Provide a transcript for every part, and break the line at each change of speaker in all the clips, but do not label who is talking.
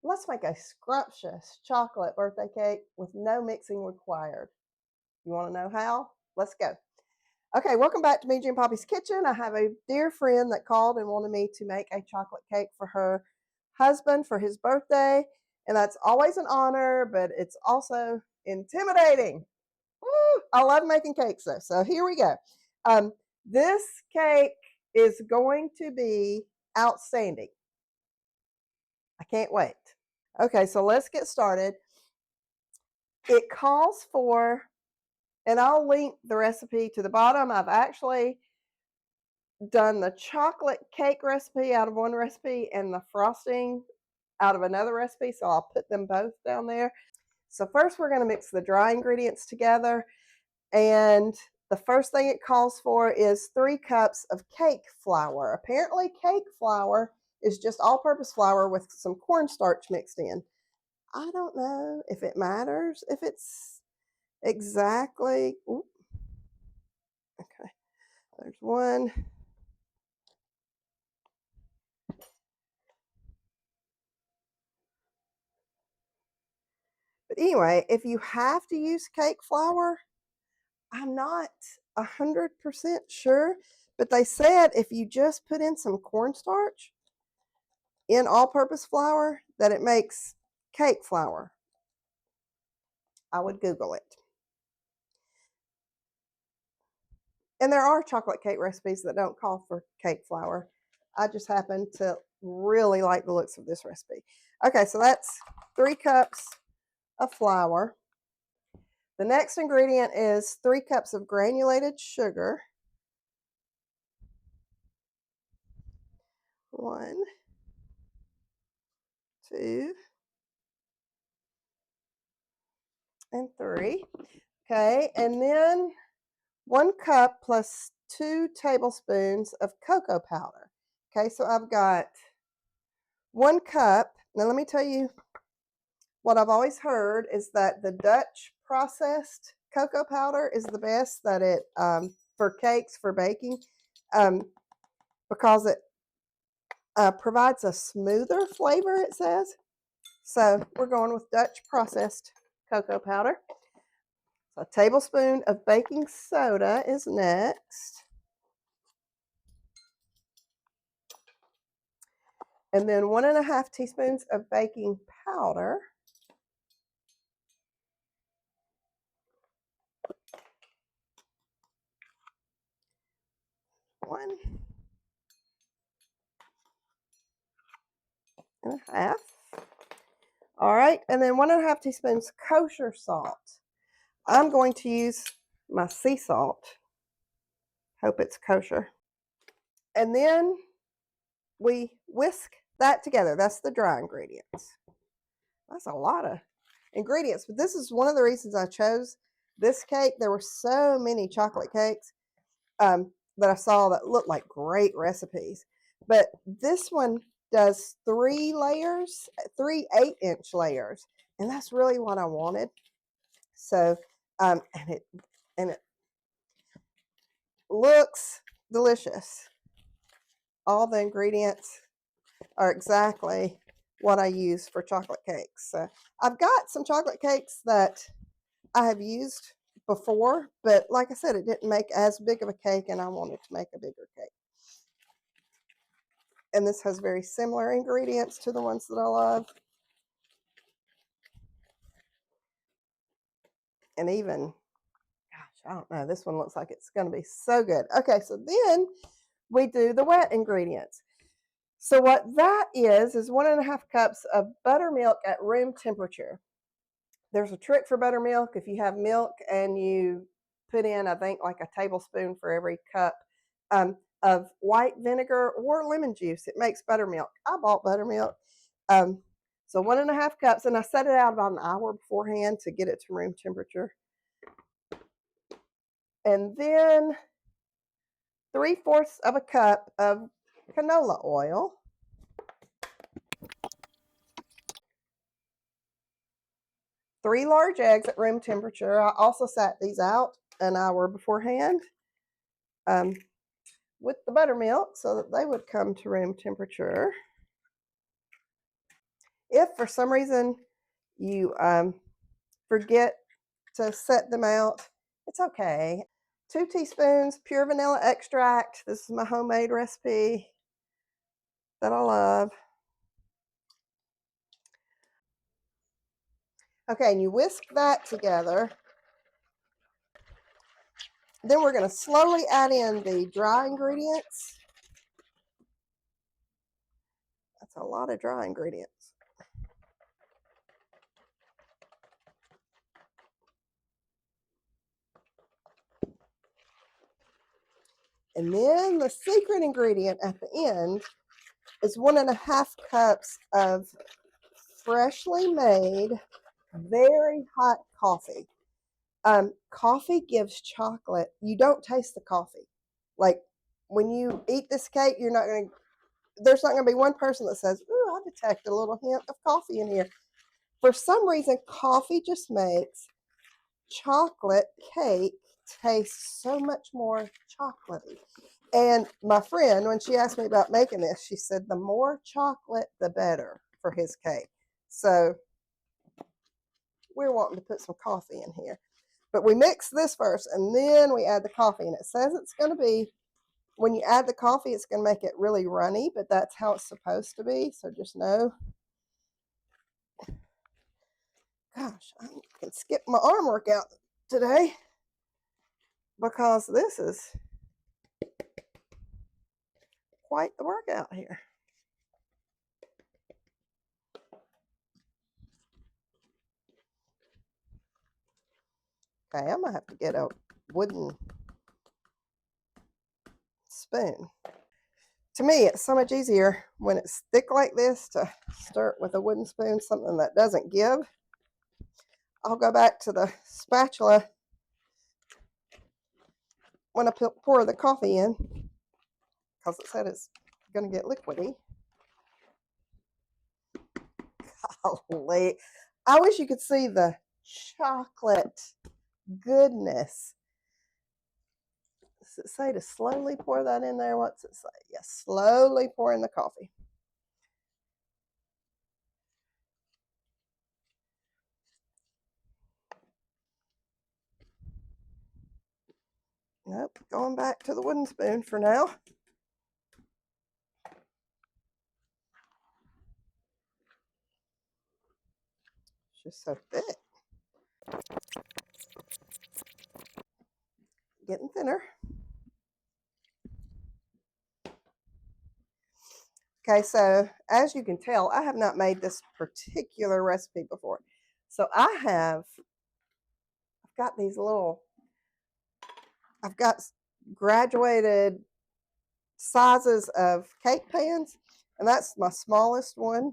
Let's make a scrumptious chocolate birthday cake with no mixing required. You want to know how? Let's go. Okay, welcome back to Meiji and Poppy's Kitchen. I have a dear friend that called and wanted me to make a chocolate cake for her husband for his birthday. And that's always an honor, but it's also intimidating. Woo! I love making cakes though. So here we go. Um, this cake is going to be outstanding. I can't wait. Okay, so let's get started. It calls for, and I'll link the recipe to the bottom. I've actually done the chocolate cake recipe out of one recipe and the frosting out of another recipe, so I'll put them both down there. So first we're going to mix the dry ingredients together, and the first thing it calls for is 3 cups of cake flour. Apparently cake flour is just all-purpose flour with some cornstarch mixed in. I don't know if it matters, if it's exactly, ooh, okay, there's one. But anyway, if you have to use cake flour, I'm not 100% sure, but they said if you just put in some cornstarch in all-purpose flour, that it makes cake flour. I would Google it. And there are chocolate cake recipes that don't call for cake flour. I just happen to really like the looks of this recipe. Okay, so that's 3 cups of flour. The next ingredient is 3 cups of granulated sugar. 1, 2, and 3. Okay, and then 1 cup plus 2 tablespoons of cocoa powder. Okay, so I've got 1 cup. Now let me tell you what I've always heard is that the Dutch processed cocoa powder is the best, that it for cakes, for baking, because it provides a smoother flavor, it says. So we're going with Dutch processed cocoa powder. So a tablespoon of baking soda is next. And then 1.5 teaspoons of baking powder. One and a half. All right, and then 1.5 teaspoons kosher salt. I'm going to use my sea salt. Hope it's kosher. And then we whisk that together. That's the dry ingredients. That's a lot of ingredients, but this is one of the reasons I chose this cake. There were so many chocolate cakes that I saw that looked like great recipes, but this one does 3 layers, 3 8-inch layers, and that's really what I wanted. So, and it looks delicious. All the ingredients are exactly what I use for chocolate cakes. So I've got some chocolate cakes that I have used before, but like I said, it didn't make as big of a cake, and I wanted to make a bigger cake. And this has very similar ingredients to the ones that I love. And even, gosh, I don't know, this one looks like it's going to be so good. Okay, so then we do the wet ingredients. So what that is 1.5 cups of buttermilk at room temperature. There's a trick for buttermilk. If you have milk and you put in, I think, like a tablespoon for every cup of white vinegar or lemon juice, it makes buttermilk. I bought buttermilk. So 1.5 cups, and I set it out about an hour beforehand to get it to room temperature. And then 3/4 of a cup of canola oil. 3 large eggs at room temperature. I also sat these out an hour beforehand with the buttermilk so that they would come to room temperature. If for some reason you forget to set them out, it's okay. 2 teaspoons pure vanilla extract. This is my homemade recipe that I love. Okay, and you whisk that together. Then we're going to slowly add in the dry ingredients. That's a lot of dry ingredients. And then the secret ingredient at the end is 1.5 cups of freshly made, very hot coffee. Coffee gives chocolate. You don't taste the coffee. Like when you eat this cake, you're not going to, there's not going to be one person that says, "Ooh, I detect a little hint of coffee in here." For some reason, coffee just makes chocolate cake taste so much more chocolatey. And my friend, when she asked me about making this, she said the more chocolate, the better for his cake. So we're wanting to put some coffee in here. But we mix this first and then we add the coffee. And it says it's going to be, when you add the coffee, it's going to make it really runny, but that's how it's supposed to be. So just know. Gosh, I can skip my arm workout today because this is quite the workout here. Okay, I'm going to have to get a wooden spoon. To me, it's so much easier when it's thick like this to stir it with a wooden spoon, something that doesn't give. I'll go back to the spatula when I pour the coffee in because it said it's going to get liquidy. Golly, I wish you could see the chocolate goodness. Does it say to slowly pour that in there? What's it say? Yes, slowly pour in the coffee. Nope, going back to the wooden spoon for now. It's just so thick. Getting thinner. Okay, so as you can tell, I have not made this particular recipe before. So I've got these little, I've got graduated sizes of cake pans, and that's my smallest one.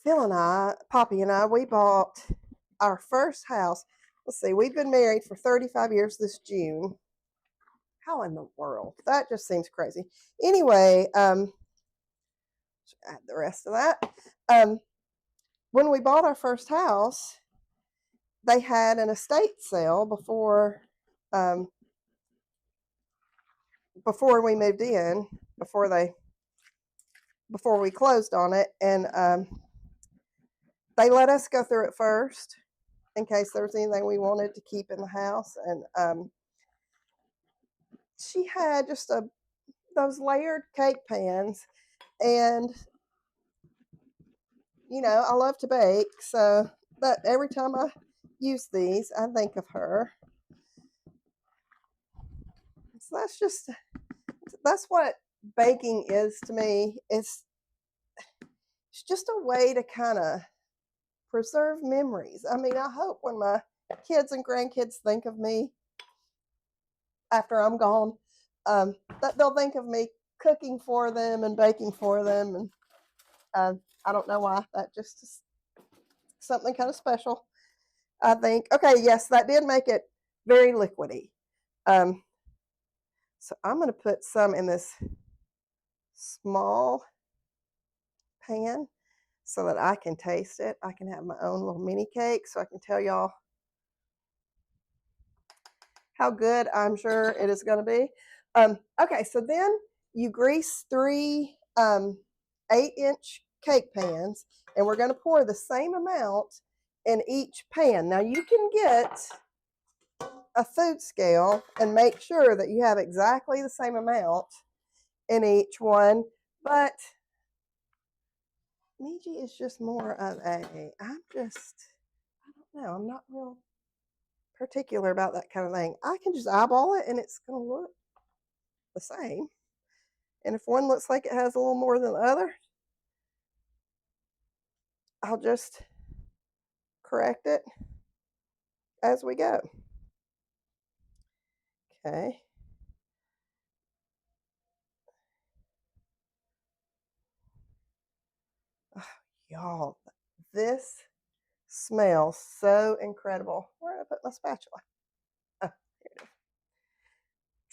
Phil and I, Poppy and I, we bought our first house. Let's see, we've been married for 35 years this June. How in the world? That just seems crazy. Anyway, add the rest of that. When we bought our first house, they had an estate sale before we moved in, before we closed on it, and they let us go through it first in case there was anything we wanted to keep in the house. And she had just those layered cake pans, and I love to bake, so that every time I use these, I think of her. So that's what baking is to me. It's just a way to kind of preserve memories. I mean, I hope when my kids and grandkids think of me after I'm gone, that they'll think of me cooking for them and baking for them. And I don't know why. That just is something kind of special, I think. Okay, yes, that did make it very liquidy. So I'm going to put some in this small pan so that I can taste it. I can have my own little mini cake so I can tell y'all how good I'm sure it is going to be. Okay, so then you grease three 8-inch cake pans, and we're going to pour the same amount in each pan. Now you can get a food scale and make sure that you have exactly the same amount in each one, but Miji is just more of I don't know, I'm not real particular about that kind of thing. I can just eyeball it and it's going to look the same. And if one looks like it has a little more than the other, I'll just correct it as we go. Okay. Oh, y'all, this smells so incredible. Where did I put my spatula? Oh, here it is.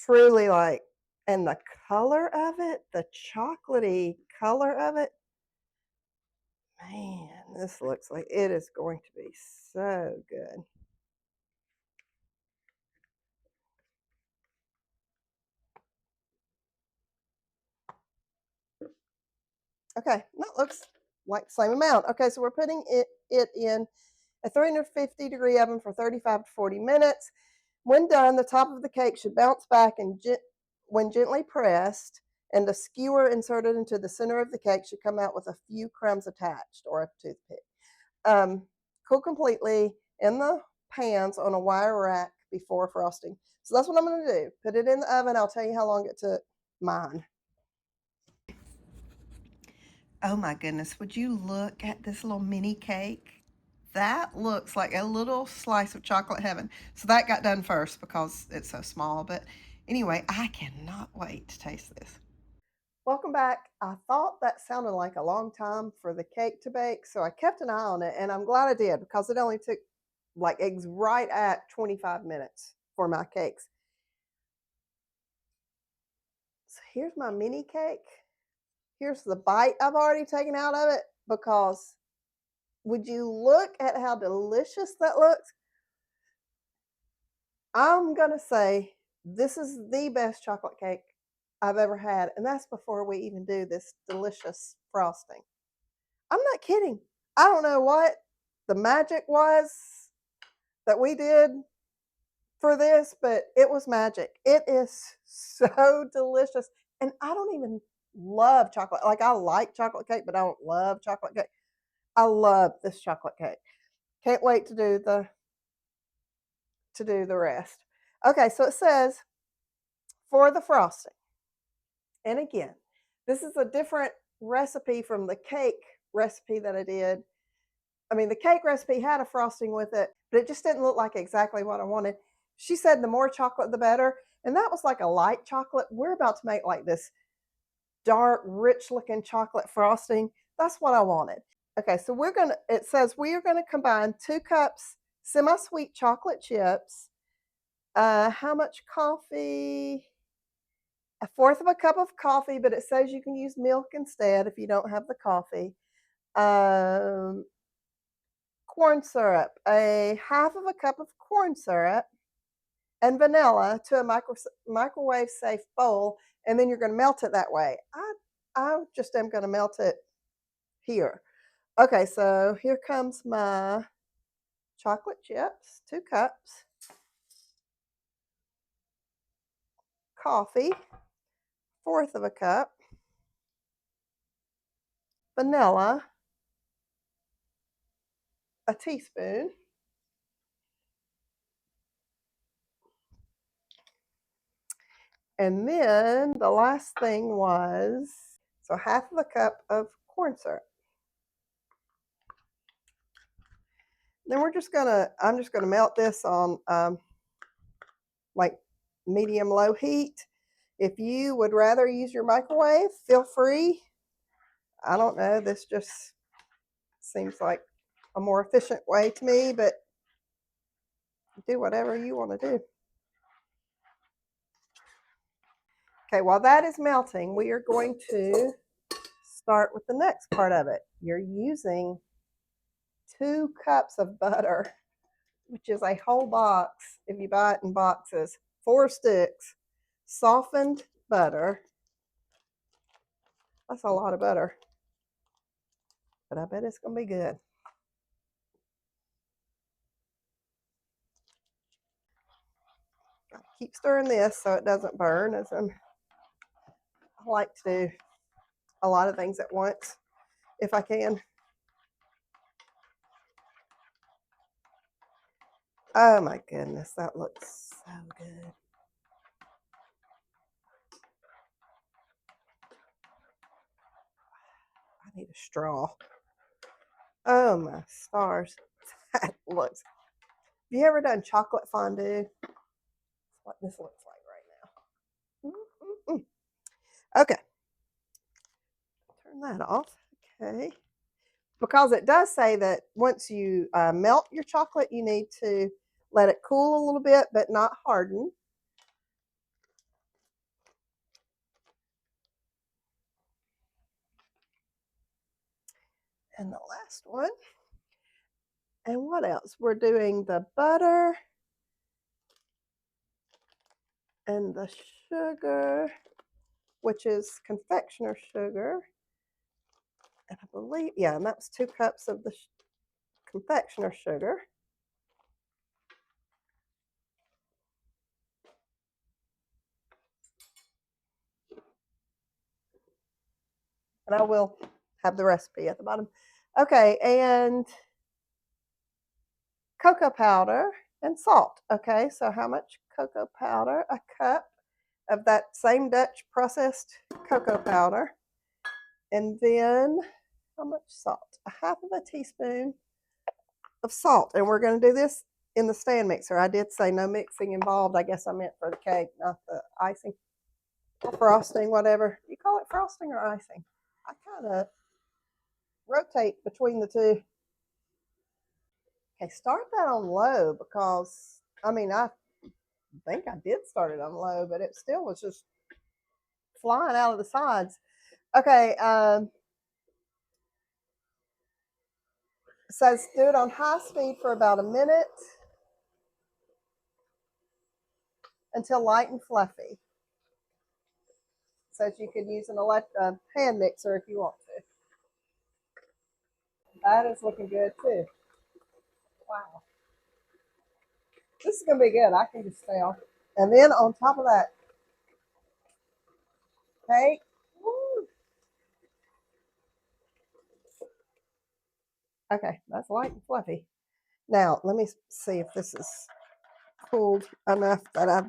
Truly like, and the color of it, the chocolatey color of it, man, this looks like it is going to be so good. Okay, that looks like the same amount. Okay, so we're putting it in a 350-degree oven for 35 to 40 minutes. When done, the top of the cake should bounce back and when gently pressed, and a skewer inserted into the center of the cake should come out with a few crumbs attached or a toothpick. Cool completely in the pans on a wire rack before frosting. So that's what I'm going to do. Put it in the oven. I'll tell you how long it took mine. Oh my goodness, would you look at this little mini cake? That looks like a little slice of chocolate heaven. So that got done first because it's so small. But anyway, I cannot wait to taste this. Welcome back. I thought that sounded like a long time for the cake to bake, so I kept an eye on it, and I'm glad I did because it only took like right at 25 minutes for my cakes. So here's my mini cake. Here's the bite I've already taken out of it because would you look at how delicious that looks? I'm going to say this is the best chocolate cake I've ever had, and that's before we even do this delicious frosting. I'm not kidding. I don't know what the magic was that we did for this, but it was magic. It is so delicious. And I don't even love chocolate. Like I like chocolate cake, but I don't love chocolate cake. I love this chocolate cake. Can't wait to do the rest. Okay, so it says for the frosting. And again, this is a different recipe from the cake recipe that I did. I mean, the cake recipe had a frosting with it, but it just didn't look like exactly what I wanted. She said the more chocolate, the better. And that was like a light chocolate. We're about to make like this dark, rich looking chocolate frosting. That's what I wanted. Okay, so it says we are going to combine 2 cups semi sweet chocolate chips. How much coffee? A fourth of a cup of coffee, but it says you can use milk instead if you don't have the coffee. Um, Corn syrup, a half of a cup of corn syrup, and vanilla to a microwave safe bowl, and then you're going to melt it that way. I just am going to melt it here. Okay, so here comes my chocolate chips, 2 cups, coffee, fourth of a cup, vanilla, a teaspoon, and then the last thing was so half of a cup of corn syrup. Then I'm just gonna melt this on like medium low heat. If you would rather use your microwave, feel free. I don't know, this just seems like a more efficient way to me, but do whatever you want to do. Okay, while that is melting, we are going to start with the next part of it. You're using 2 cups of butter, which is a whole box if you buy it in boxes, 4 sticks, softened butter. That's a lot of butter. but I bet it's going to be good. Keep stirring this so it doesn't burn, as I like to do a lot of things at once if I can. Oh my goodness, that looks so good. I need a straw. Oh my stars. That looks. Have you ever done chocolate fondue? That's what this looks like right now. Okay. Turn that off. Okay. Because it does say that once you melt your chocolate, you need to let it cool a little bit, but not harden. And the last one. And what else? We're doing the butter and the sugar, which is confectioner sugar. And I believe, yeah, and that's 2 cups of the confectioner sugar. And I will have the recipe at the bottom. Okay, and cocoa powder and salt. Okay, so how much cocoa powder? A cup of that same Dutch processed cocoa powder. And then how much salt? A half of a teaspoon of salt. And we're going to do this in the stand mixer. I did say no mixing involved. I guess I meant for the cake, not the icing or frosting, whatever. You call it frosting or icing? I kind of rotate between the two. Okay, start that on low because, I mean, I think I did start it on low, but it still was just flying out of the sides. Okay, it says do it on high speed for about a minute until light and fluffy. Says you could use an hand mixer if you want to. That is looking good too. Wow. This is going to be good. I can just tell. And then on top of that, cake. Woo. Okay, that's light and fluffy. Now, let me see if this is cooled enough that I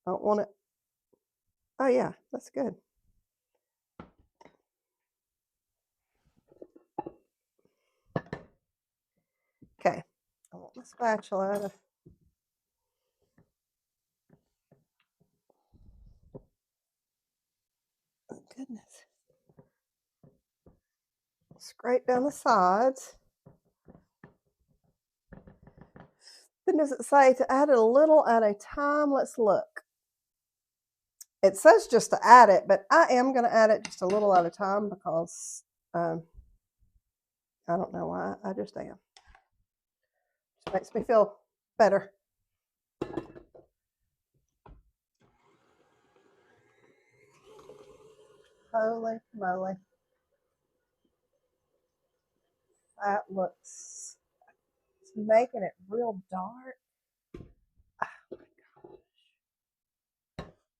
don't want it. Oh, yeah, that's good. Okay, I want my spatula to. Oh, goodness. Scrape down the sides. Then does it say to add it a little at a time? Let's look. It says just to add it, but I am going to add it just a little at a time because I don't know why. I just am. It makes me feel better. Holy moly. That looks, it's making it real dark.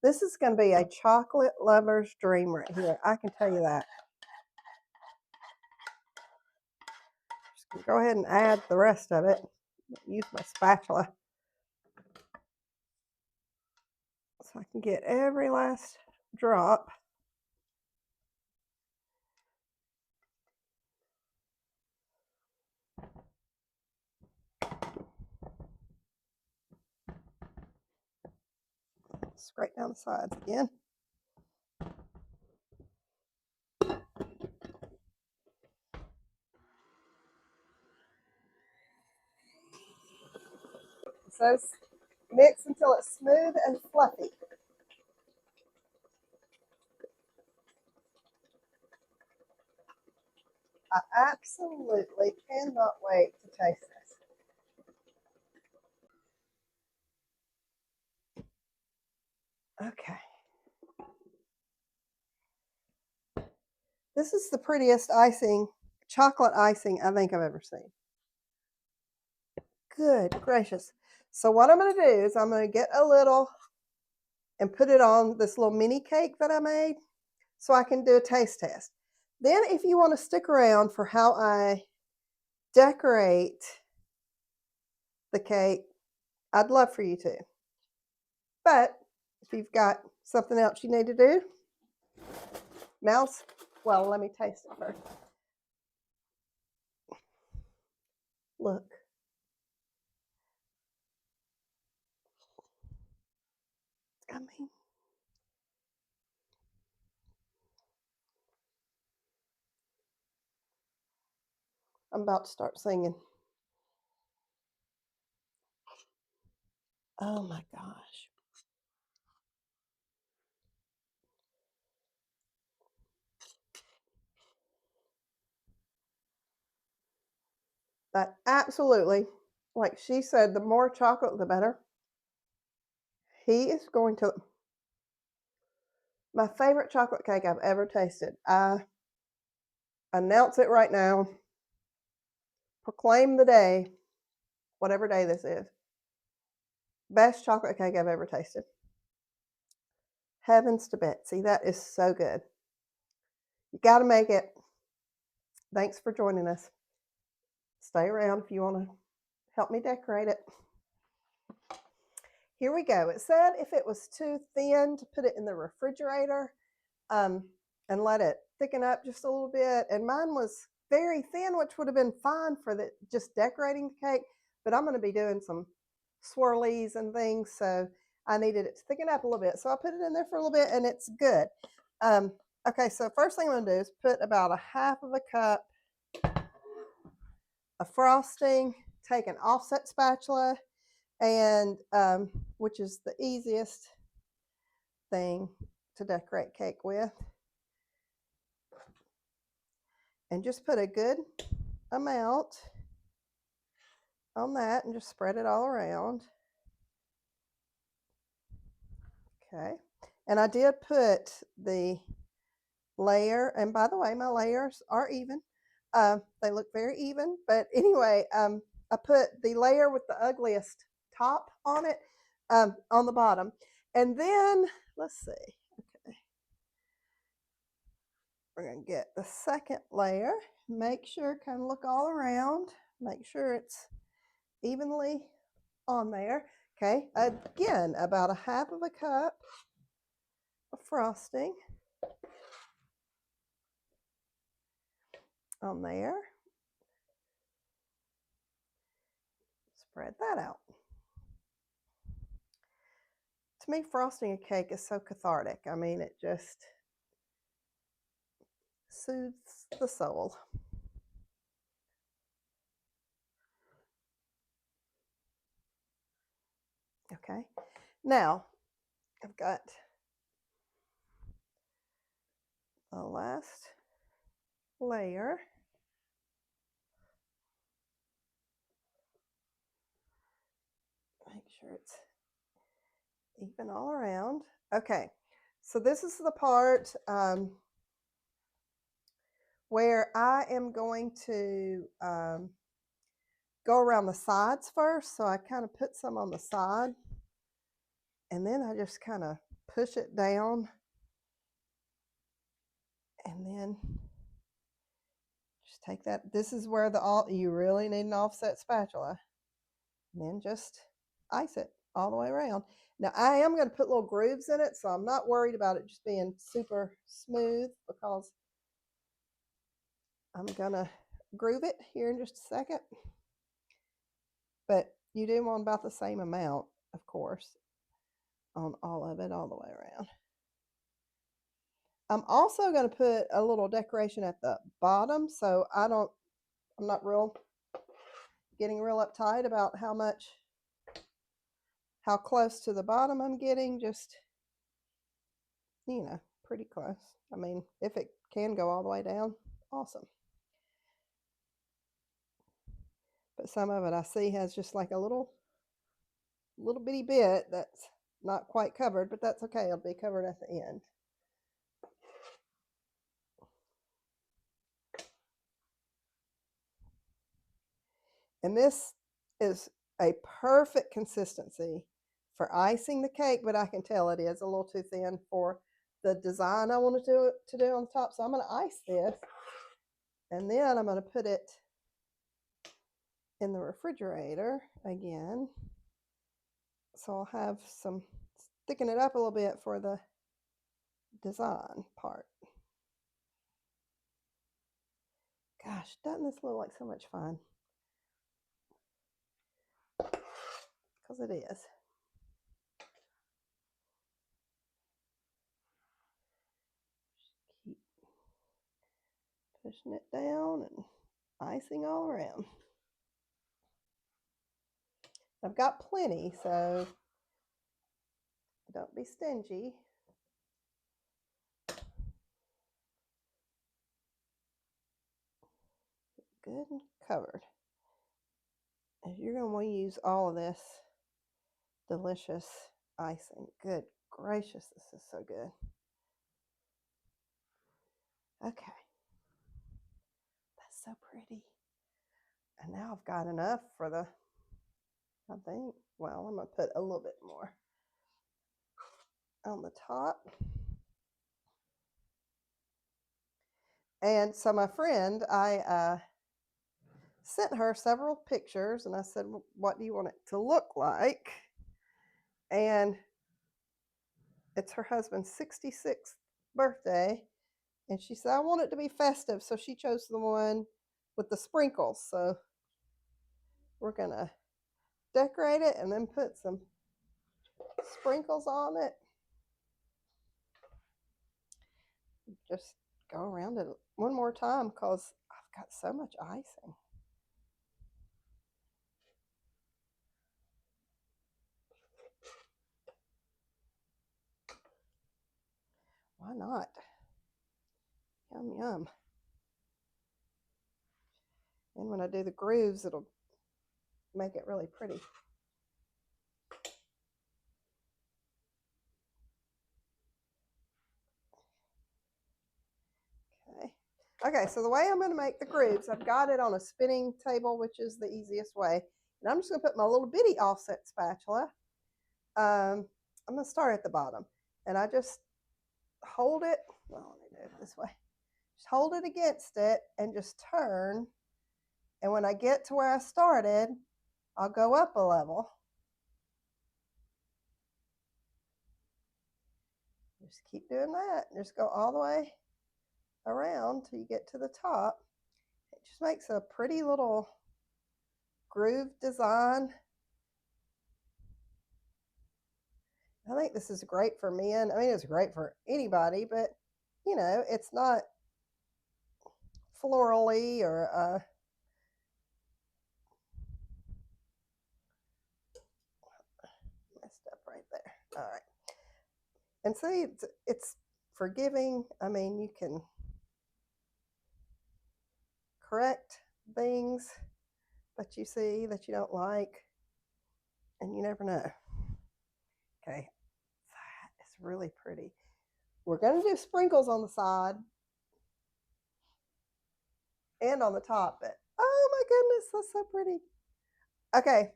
This is going to be a chocolate lover's dream right here. I can tell you that. Just go ahead and add the rest of it. Use my spatula so I can get every last drop. Scrape down the sides again. It says mix until it's smooth and fluffy. I absolutely cannot wait to taste this. Okay. This is the prettiest icing, chocolate icing I think I've ever seen. Good gracious. So what I'm going to do is I'm going to get a little and put it on this little mini cake that I made so I can do a taste test. Then if you want to stick around for how I decorate the cake, I'd love for you to. But if you've got something else you need to do, well, let me taste it first. Look. I mean, I'm about to start singing. Oh my gosh. But absolutely, like she said, the more chocolate, the better. He is going to, my favorite chocolate cake I've ever tasted. I announce it right now, proclaim the day, whatever day this is. Best chocolate cake I've ever tasted. Heavens to Betsy, that is so good. You got to make it. Thanks for joining us. Stay around if you want to help me decorate it. Here we go. It said if it was too thin to put it in the refrigerator and let it thicken up just a little bit. And mine was very thin, which would have been fine for just decorating the cake. But I'm going to be doing some swirlies and things, so I needed it to thicken up a little bit. So I put it in there for a little bit, and it's good. Okay, so first thing I'm going to do is put about a half of a cup of frosting, take an offset spatula, and which is the easiest thing to decorate cake with, and just put a good amount on that and just spread it all around. Okay, and I did put the layer, and by the way, my layers are even. They look very even, but anyway, I put the layer with the ugliest top on it on the bottom, and then let's see. Okay, we're gonna get the second layer. Make sure, kind of look all around. Make sure it's evenly on there. Okay, again, about a half of a cup of frosting on there. Spread that out. To me, frosting a cake is so cathartic. I mean, it just soothes the soul. Okay, now I've got the last layer. Make sure it's even all around. Okay, so this is the part where I am going to go around the sides first. So I kind of put some on the side, and then I just kind of push it down, and then just take that. This is where you really need an offset spatula, and then just ice it all the way around. Now I am going to put little grooves in it, so I'm not worried about it just being super smooth, because I'm going to groove it here in just a second. But you do want about the same amount, of course, on all of it, all the way around. I'm also going to put a little decoration at the bottom, so I'm not getting real uptight about how close to the bottom I'm getting, just, pretty close. I mean, if it can go all the way down, awesome. But some of it I see has just like a little bitty bit that's not quite covered, but that's okay. It'll be covered at the end. And this is a perfect consistency for icing the cake, but I can tell it is a little too thin for the design I want to do on the top. So I'm going to ice this, and then I'm going to put it in the refrigerator again. So I'll have some, thicken it up a little bit for the design part. Gosh, doesn't this look like so much fun? Because it is. Keep pushing it down and icing all around. I've got plenty, so don't be stingy. Good and covered. And you're going to want to use all of this delicious icing. Good gracious, this is so good. Okay. That's so pretty. And now I've got enough for the, I think, well, I'm going to put a little bit more on the top. And so my friend, I sent her several pictures, and I said, what do you want it to look like? And it's her husband's 66th birthday, and she said, I want it to be festive, so she chose the one with the sprinkles. So we're going to decorate it and then put some sprinkles on it. Just go around it one more time because I've got so much icing. Why not? Yum, yum. And when I do the grooves, it'll make it really pretty. Okay, so the way I'm going to make the grooves, I've got it on a spinning table, which is the easiest way. And I'm just going to put my little bitty offset spatula. I'm going to start at the bottom. And I just hold it, well, let me do it this way. Just hold it against it and just turn. And when I get to where I started, I'll go up a level. Just keep doing that. Just go all the way around till you get to the top. It just makes a pretty little groove design. I think this is great for men. I mean, it's great for anybody, but you know, it's not florally or messed up right there. All right. And see, it's forgiving. I mean, you can correct things that you see that you don't like, and you never know. Okay, that is really pretty. We're going to do sprinkles on the side and on the top, but oh my goodness, that's so pretty. Okay,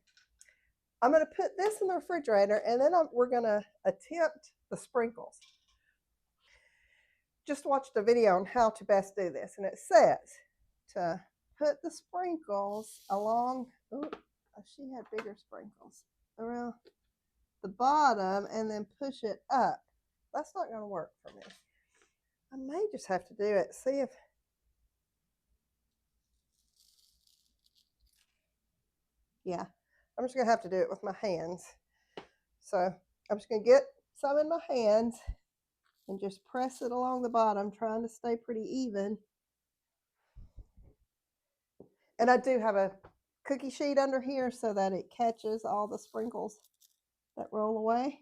I'm going to put this in the refrigerator, and then we're going to attempt the sprinkles. Just watched a video on how to best do this, and it says to put the sprinkles along, ooh, she had bigger sprinkles, around the bottom and then push it up. That's not going to work for me. I may just have to do it. See if, yeah, I'm just going to have to do it with my hands. So I'm just going to get some in my hands and just press it along the bottom, trying to stay pretty even. And I do have a cookie sheet under here so that it catches all the sprinkles that roll away.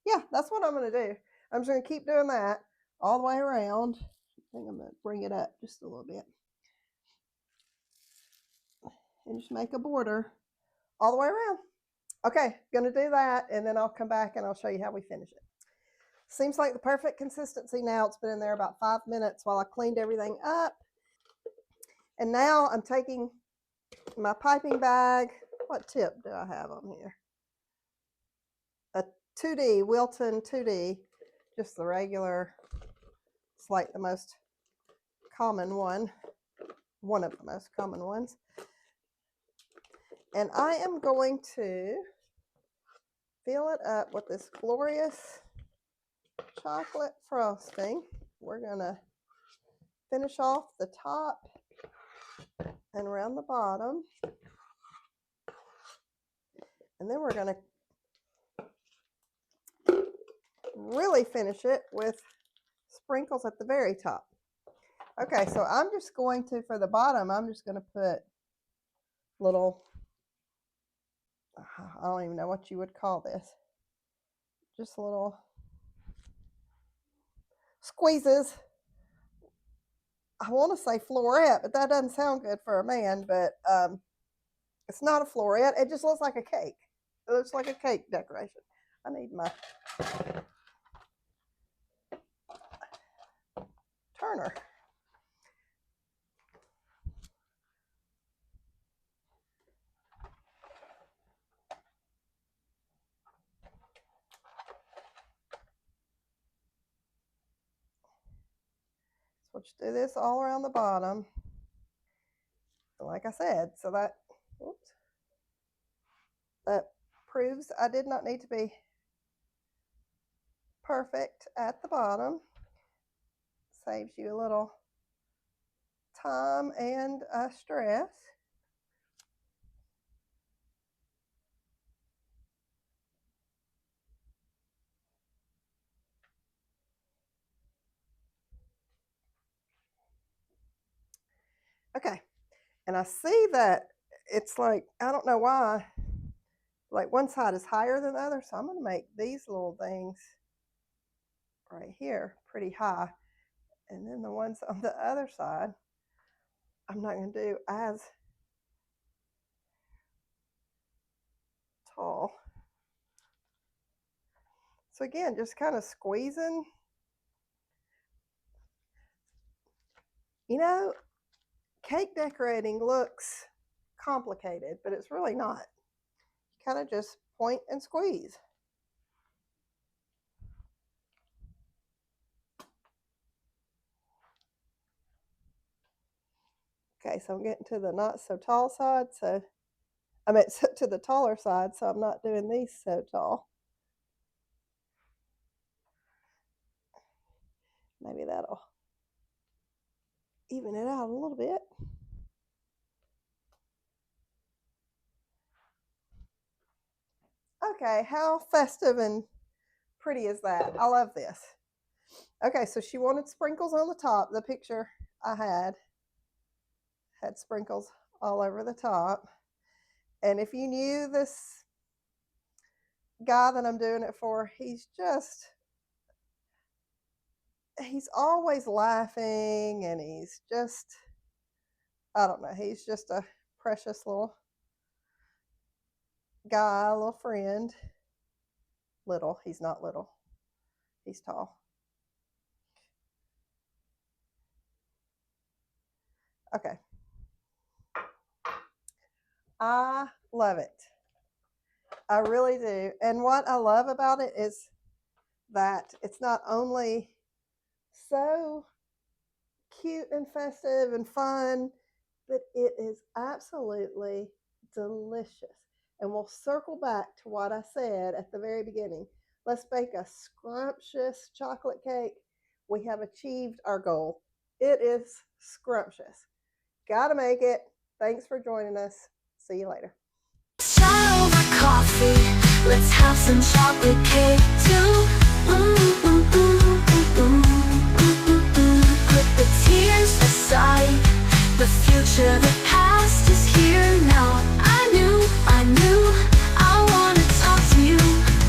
Yeah, that's what I'm going to do. I'm just going to keep doing that all the way around. I think I'm going to bring it up just a little bit. And just make a border all the way around. Okay, going to do that, and then I'll come back and I'll show you how we finish it. Seems like the perfect consistency now. It's been in there about 5 minutes while I cleaned everything up. And now I'm taking my piping bag. What tip do I have on here? A 2D, Wilton 2D, just the regular. It's like the most common one of the most common ones. And I am going to fill it up with this glorious chocolate frosting. We're going to finish off the top and around the bottom. And then we're going to really finish it with sprinkles at the very top. Okay, so I'm just going to, for the bottom, I'm just going to put little, I don't even know what you would call this, just little squeezes. I want to say floret, but that doesn't sound good for a man, but it's not a floret. It just looks like a cake. It looks like a cake decoration. I need my turner. So just do this all around the bottom. Like I said, so that, oops, that proves I did not need to be perfect at the bottom. Saves you a little time and stress. Okay, and I see that it's like, I don't know why, like one side is higher than the other, so I'm going to make these little things right here pretty high, and then the ones on the other side I'm not going to do as tall. So again, just kind of squeezing. You know, cake decorating looks complicated, but it's really not. You kind of just point and squeeze. Okay, so I'm getting to the not so tall side, so I mean to the taller side, so I'm not doing these so tall. Maybe that'll even it out a little bit. Okay, how festive and pretty is that? I love this. Okay, so she wanted sprinkles on the top. The picture I had sprinkles all over the top. And if you knew this guy that I'm doing it for, he's always laughing, and he's just, I don't know, he's just a precious little guy, a little friend. Little, he's not little, he's tall. Okay. I love it. I really do. And what I love about it is that it's not only so cute and festive and fun, but it is absolutely delicious. And we'll circle back to what I said at the very beginning. Let's bake a scrumptious chocolate cake. We have achieved our goal. It is scrumptious. Gotta make it. Thanks for joining us. See you later.
Start over coffee. Let's have some chocolate cake too.